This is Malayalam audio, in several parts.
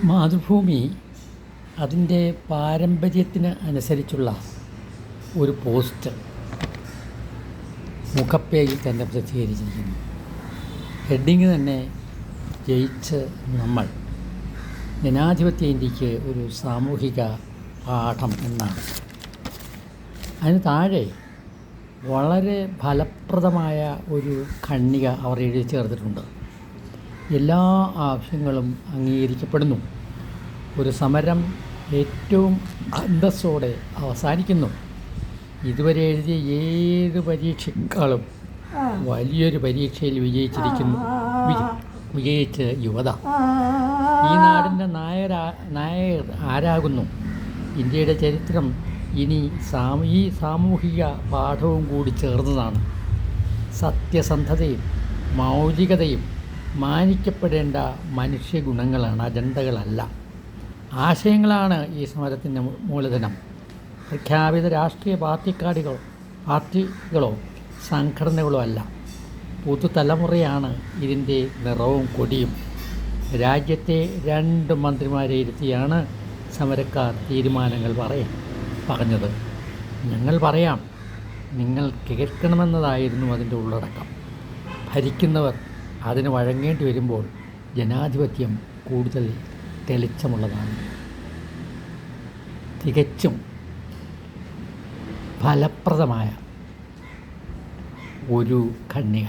മാതൃഭൂമി അതിൻ്റെ പാരമ്പര്യത്തിന് അനുസരിച്ചുള്ള ഒരു പോസ്റ്റ് മുഖപ്പേജിൽ തന്നെ പ്രസിദ്ധീകരിച്ചിരിക്കുന്നു. ഹെഡിങ് തന്നെ ജയിച്ച് നമ്മൾ, ജനാധിപത്യ ഇന്ത്യക്ക് ഒരു സാമൂഹിക പാഠം എന്നാണ്. അതിന് താഴെ വളരെ ഫലപ്രദമായ ഒരു ഖണ്ഡിക അവർ എഴുതി ചേർത്തിട്ടുണ്ട്. എല്ലാ ആവശ്യങ്ങളും അംഗീകരിക്കപ്പെടുന്നു. ഒരു സമരം ഏറ്റവും അന്തസ്സോടെ അവസാനിക്കുന്നു. ഇതുവരെ എഴുതിയ ഏത് പരീക്ഷകളും വലിയൊരു പരീക്ഷയിൽ വിജയിച്ച യുവത. ഈ നാടിൻ്റെ നായകർ ആരാകുന്നു? ഇന്ത്യയുടെ ചരിത്രം ഇനി ഈ സാമൂഹിക പാഠവും കൂടി ചേർന്നതാണ്. സത്യസന്ധതയും മൗലികതയും മാനിക്കപ്പെടേണ്ട മനുഷ്യഗുണങ്ങളാണ്, അജണ്ടകളല്ല. ആശയങ്ങളാണ് ഈ സമരത്തിൻ്റെ മൂലധനം. പ്രഖ്യാപിത രാഷ്ട്രീയ പാർട്ടികളോ സംഘടനകളോ അല്ല. പുതുതലമുറയാണ് ഇതിൻ്റെ നിറവും കൊടിയും. രാജ്യത്തെ 2 മന്ത്രിമാരെ ഇരുത്തിയാണ് സമരക്കാർ തീരുമാനങ്ങൾ പറഞ്ഞത്. ഞങ്ങൾ പറയാം, നിങ്ങൾ കേൾക്കണമെന്നതായിരുന്നു അതിൻ്റെ ഉള്ളടക്കം. ഭരിക്കുന്നവർ അതിന് വഴങ്ങേണ്ടി വരുമ്പോൾ ജനാധിപത്യം കൂടുതൽ തെളിച്ചമുള്ളതാണ്. തികച്ചും ഫലപ്രദമായ ഒരു ഖണ്ഡിക.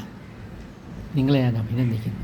നിങ്ങളെ ഞാൻ അഭിനന്ദിക്കുന്നു.